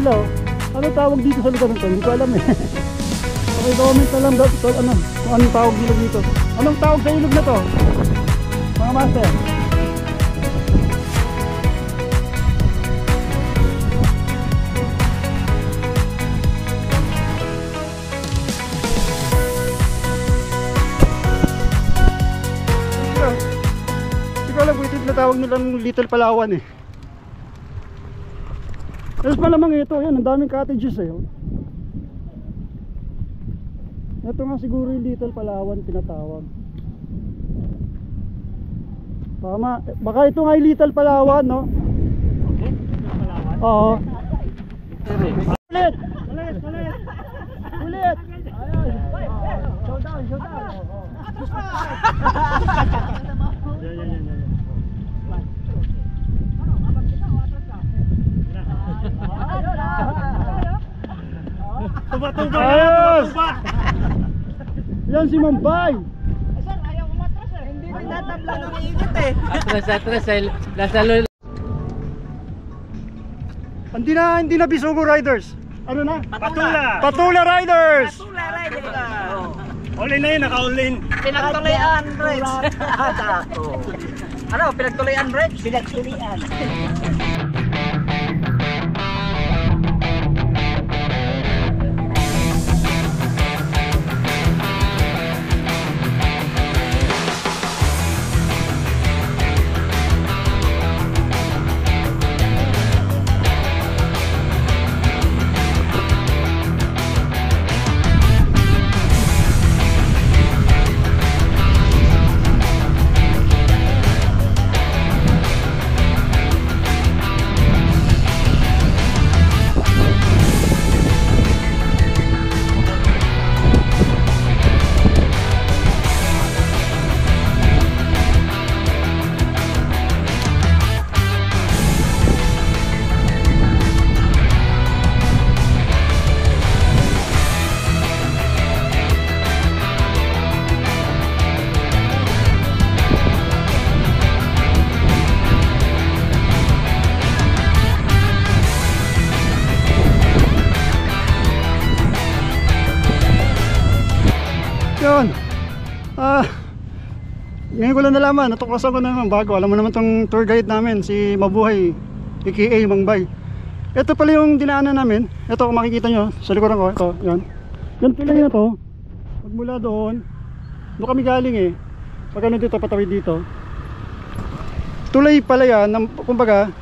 nila oh. Ano tawag dito sa lugar nito? Hindi ko alam eh. Okay, comment na lang daw kung anong tawag nila dito. Anong tawag sa ilog na to? Mga master. Hindi ko alam kung ito tinatawag nilang Little Palawan eh. Tapos malamang ito, yan, ang daming cottages eh. Ito nga siguro yung Little Palawan tinatawag. Tama, baka ito nga yung Little Palawan, no? Okay, Little Palawan? Oo. Ulit! Ulit! Ulit! Showdown! Yan. Tuba-tuba! Yan si Mambay! Sir, ayaw umatras eh. Hindi tinatabla ng iigit eh. Atras, nasa lolo. Hindi na Bisugo Riders. Ano na? Patula Riders! Patula Riders! All in na yun, naka-all-in. Pinagtuloyan, Reds! Ano? Pinagtuloyan, Reds? Pinagtuloyan. Yun. Ngayon ko lang nalaman, natuklasan ko naman bago. Alam mo naman tong tour guide namin, si Mabuhay, aka Mangbay. Ito pala yung dinaanan namin. Ito kung makikita nyo, sa likuran ko, ito, yan. Yan pala na to. Magmula doon kami galing eh. Pag ano dito, patawid dito. Tulay pala yan, kumbaga,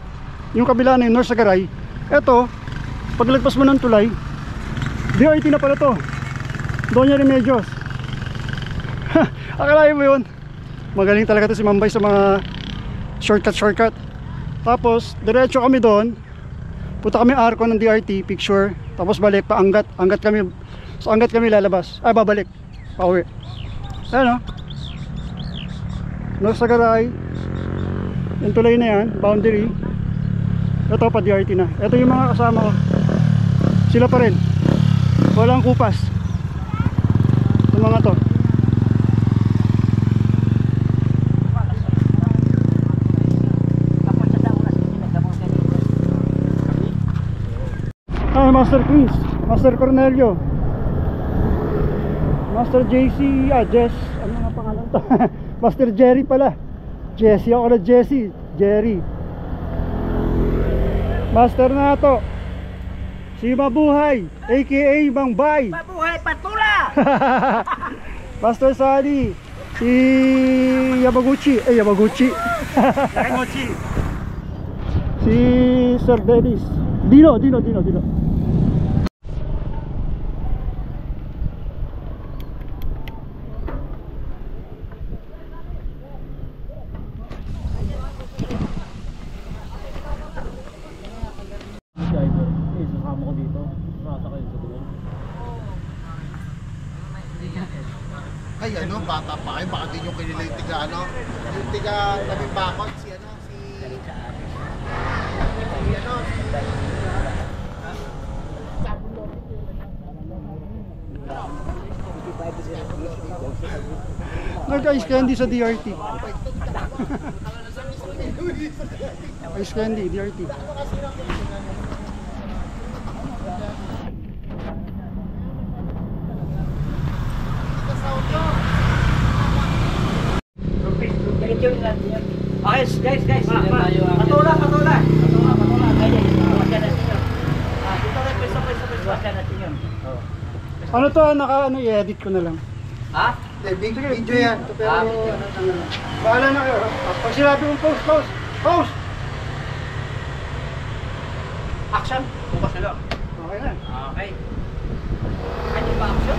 yung kabila na yung North Sagaray. Ito, paglagpas mo ng tulay, DRT na pala to. Doña Remedios. Akalain mo yun. Magaling talaga to si Mambay sa mga shortcut. Tapos diretso kami doon. Punta kami arko ng DRT, picture. Tapos balik pa Angat kami. So Angat kami lalabas. Babalik. Pauwi. Ayan o. North Sagaray. Yung tulay na yan, boundary. Ito pa DRT na. Ito yung mga kasama ko. Sila pa rin. Walang kupas. Yung mga to. Master Chris, Master Cornelio, Master JC, Jess, ano nga pangalan to? Master Jerry pala. Jesse ako na Jesse, Jerry. Master na to, si Mabuhay, aka Mangbay. Mabuhay Patula! Master Sally, si Yamaguchi, si Sir Dennis, Dino. Ay ano, bata pa kayo, baka din yung kinila yung tiga ano, yung tiga tabing bakod, si Nag-ice candy sa DRT. Ice candy, DRT. Okay, guys. Patula. Guys, iwasan natin yun. Dito rin, pwesto. Iwasan natin yun. Ano to, i-edit ko na lang. Ha? Video yan. Bahala na kayo. Pag sinabi mong post! Action. Bukas na lang. Okay na. Okay. Ano ba action?